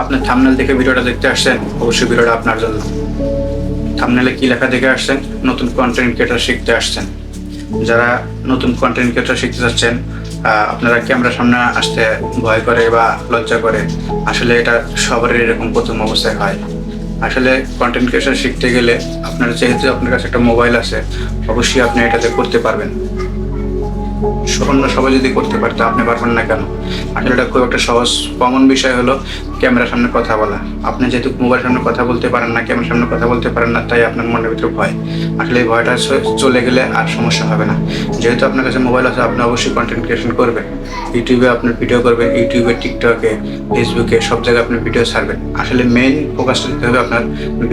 আপনার থাম্বনেল দেখে ভিডিওটা দেখতে আসছেন, অবশ্যই ভিডিওটা আপনার জন্য। থাম্বনেলে কি লেখা দেখে আসছেন? নতুন কন্টেন্ট ক্রিয়েটর শিখতে আসছেন। যারা নতুন কন্টেন্ট ক্রিয়েটর শিখতে যাচ্ছেন, আপনারা ক্যামেরার সামনে আসতে ভয় করে বা লজ্জা করে, আসলে এটা সবারই এরকম প্রথম অবস্থায় হয়। আসলে কন্টেন্ট ক্রিয়েশন শিখতে গেলে আপনার যেহেতু আপনার কাছে একটা মোবাইল আছে, অবশ্যই আপনি এটাতে করতে পারবেন। অন্য সবাই যদি করতে পারতো, আপনি পারবেন না কেন? আসলে এটা খুব একটা সহজ কমন বিষয় হলো ক্যামেরার সামনে কথা বলা। আপনি যেহেতু মোবাইলের সামনে কথা বলতে পারেন না, ক্যামেরার সামনে কথা বলতে পারেন না, তাই আপনার মনের ভিতরে ভয়। আসলে এই ভয়টা চলে গেলে আর সমস্যা হবে না। যেহেতু আপনার কাছে মোবাইল আছে, আপনি অবশ্যই কন্টেন্ট ক্রিয়েশন করবেন। ইউটিউবে আপনার ভিডিও করবেন, ইউটিউবে, টিকটকে, ফেসবুকে, সব জায়গায় আপনি ভিডিও ছাড়বেন। আসলে মেইন ফোকাসটা দিতে হবে আপনার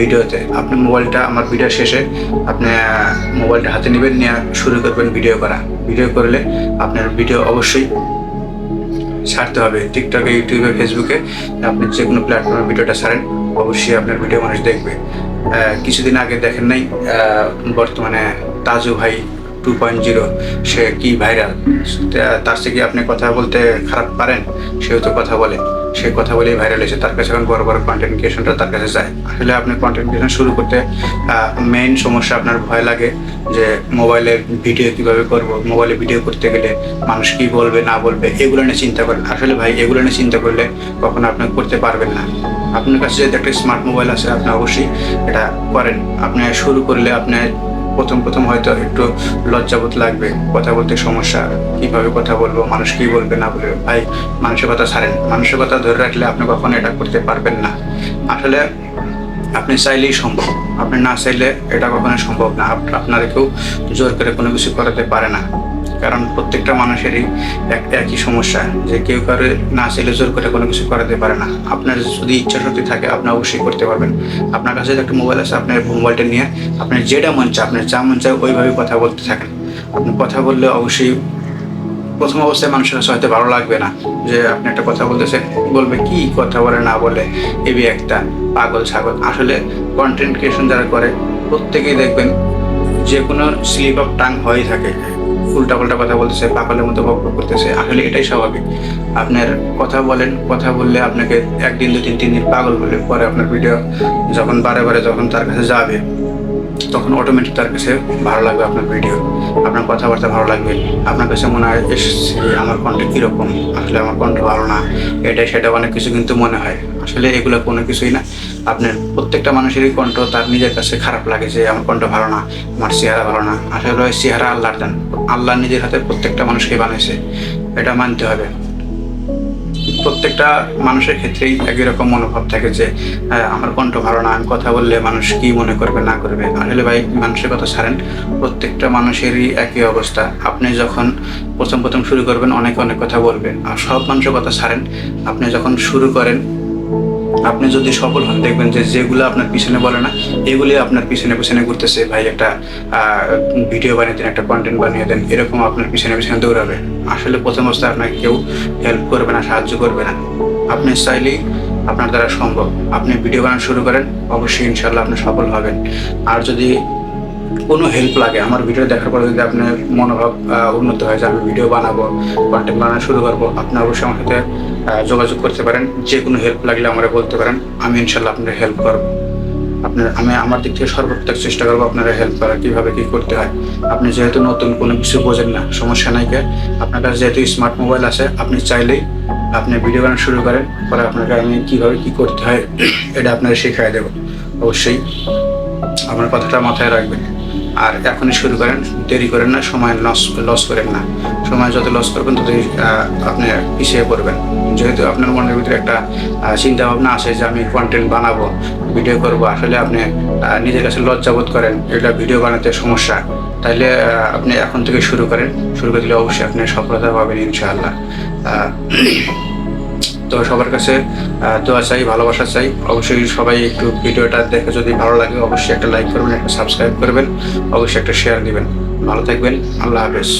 ভিডিওতে। আপনার মোবাইলটা, আমার ভিডিও শেষে আপনি মোবাইলটা হাতে নেবেন, নিয়ে শুরু করবেন ভিডিও করা। ভিডিও করলে আপনার ভিডিও অবশ্যই ছাড়তে হবে। টিকটকে, ইউটিউবে, ফেসবুকে, আপনি যে কোনো প্ল্যাটফর্মে ভিডিওটা ছাড়েন, অবশ্যই আপনার ভিডিও মানুষ দেখবে। কিছুদিন আগে দেখেন নাই, বর্তমানে তাজু ভাই 2.0, সে কি ভাইরাল। তার থেকে আপনি কথা বলতে খারাপ পারেন, সেও তো কথা বলে, সে কথা বলেই ভাইরাল হয়েছে। তার কাছে এখন বড় বড় কন্টেন্ট ক্রিয়েশনটা তার কাছে যায়। আসলে আপনি কন্টেন্ট ক্রিয়েশন শুরু করতে মেইন সমস্যা আপনার ভয় লাগে যে মোবাইলের ভিডিও কিভাবে করব, মোবাইলে ভিডিও করতে গেলে মানুষ কি বলবে না বলবে, এগুলো নিয়ে চিন্তা করেন। আসলে ভাই, এগুলো নিয়ে চিন্তা করলে কখনো আপনি করতে পারবেন না। আপনার কাছে যদি একটা স্মার্ট মোবাইল আছে, আপনি অবশ্যই এটা করেন। আপনি শুরু করলে আপনি প্রথম হয়তো একটু লজ্জাবোধ লাগবে, কথা বলতে সমস্যা, কিভাবে কথা বলবো, মানুষ কি বলবে না বলবে। ভাই, মানুষের কথা ছাড়েন। মানুষের কথা ধরে রাখলে আপনি কখনো এটা করতে পারবেন না। আসলে আপনি চাইলেই সম্ভব, আপনি না চাইলে এটা কখনো সম্ভব না। আপনার কেউ জোর করে কোনো কিছু করাতে পারে না। কারণ প্রত্যেকটা মানুষেরই একই সমস্যা, যে কেউ কারো না চাইলে জোর করে কোনো কিছু করাতে পারে না। আপনার যদি ইচ্ছা শক্তি থাকে, আপনি অবশ্যই করতে পারবেন। আপনার কাছে একটা মোবাইল আছে, আপনার মোবাইলটা নিয়ে আপনার যেটা মন চায়, আপনার যা মন চায় ওইভাবে কথা বলতে থাকেন। আপনি কথা বললে অবশ্যই প্রথম অবস্থায় মানুষের কাছে হয়তো ভালো লাগবে না, যে আপনি একটা কথা বলতেছেন, বলবে কি কথা বলে না বলে, এবি একটা পাগল ছাগল। আসলে কন্টেন্ট ক্রিয়েশন যারা করে, প্রত্যেকেই দেখবেন যে কোনো স্লিপ অফ টাং হয়েই থাকে, উল্টাপাল্টা কথা বলতেছে, পাগলের মতো বকবক করতেছে। আসলে এটাই স্বাভাবিক। আপনার কথা বলেন, কথা বললে আপনাকে 1 দিন 2 দিন 3 দিন পাগল বলে, পরে আপনার ভিডিও যখন বারে বারে যখন তার কাছে যাবে, তখন অটোমেটিক তার কাছে ভালো লাগবে আপনার ভিডিও, আপনার কথাবার্তা ভালো লাগবে। আপনার কাছে মনে হয় আমার কণ্ঠ কীরকম, আসলে আমার কণ্ঠ ভালো না, এটা সেটা অনেক কিছু কিন্তু মনে হয়। আসলে এগুলো কোনো কিছুই না। আপনার প্রত্যেকটা মানুষেরই কণ্ঠ তার নিজের কাছে খারাপ লাগে, যে আমার কণ্ঠ ভালো না, আমার চেহারা ভালো না। আসলে ওই চেহারা আল্লাহর দান, আল্লাহ নিজের হাতে প্রত্যেকটা মানুষকে বানিয়েছে, এটা মানতে হবে। প্রত্যেকটা মানুষের ক্ষেত্রেই একই রকম মনোভাব থাকে যে আমার কণ্ঠ ভালো না, আমি কথা বললে মানুষ কি মনে করবে না করবে। আসলে ভাই, মানুষের কথা ছাড়েন, প্রত্যেকটা মানুষেরই একই অবস্থা। আপনি যখন প্রথম শুরু করবেন, অনেক কথা বলবেন, আর সব মানুষের কথা ছাড়েন। আপনি যখন শুরু করেন, আপনি যদি সফল হন, দেখবেন যে যেগুলো আপনার পিছনে বলে না, এগুলি আপনার পিছনে ঘুরতেছে। ভাই, একটা ভিডিও বানিয়ে দেন, একটা কন্টেন্ট বানিয়ে দেন, এরকম আপনার পিছনে দৌড়াবে। আসলে প্রথম অবস্থায় আপনাকে কেউ হেল্প করবে না, সাহায্য করবে না। আপনি চাইলেই আপনার দ্বারা সম্ভব। আপনি ভিডিও বানানো শুরু করেন, অবশ্যই ইনশাল্লাহ আপনি সফল হবেন। আর যদি কোনো হেল্প লাগে, আমার ভিডিও দেখার পরে যদি আপনার মনোভাব উন্নত হয় যে আমি ভিডিও বানাবো, কন্টেন্ট বানানো শুরু করবো, আপনি অবশ্যই আমার সাথে যোগাযোগ করতে পারেন। যে কোনো হেল্প লাগলে আমরা বলতে পারেন, আমি ইনশাল্লাহ আপনার হেল্প করবো। আমি আমার দিক থেকে সর্বোত্তক চেষ্টা করবো আপনারা হেল্প করার, কীভাবে কী করতে হয়। আপনি যেহেতু নতুন, কোনো কিছু বোঝেন না, সমস্যা নাই। আপনার কাছে যেহেতু স্মার্ট মোবাইল আছে, আপনি চাইলেই আপনি ভিডিও বানানো শুরু করেন, পরে আপনাকে আমি কীভাবে কী করতে হয় এটা আপনারা শেখাই দেবো। অবশ্যই আমার কথাটা মাথায় রাখবেন। আর এখনই শুরু করেন, দেরি করেন না, সময় লস করেন না। সময় যত লস করবেন, ততই আপনি পিছিয়ে পড়বেন। যেহেতু আপনার মনের ভিতরে একটা চিন্তা ভাবনা আসে যে আমি কন্টেন্ট বানাবো, ভিডিও করব, আসলে আপনি নিজের কাছে লজ্জাবোধ করেন, এটা ভিডিও বানাতে সমস্যা, তাইলে আপনি এখন থেকে শুরু করে দিলে অবশ্যই আপনি সফলতা পাবেন ইনশাআল্লাহ। তো সবার কাছে দোয়া চাই, ভালোবাসা চাই। অবশ্যই সবাই একটু ভিডিওটা দেখে যদি ভালো লাগে, অবশ্যই একটা লাইক করবেন, একটা সাবস্ক্রাইব করবেন, অবশ্যই একটা শেয়ার দিবেন। ভালো থাকবেন, আল্লাহ হাফেজ।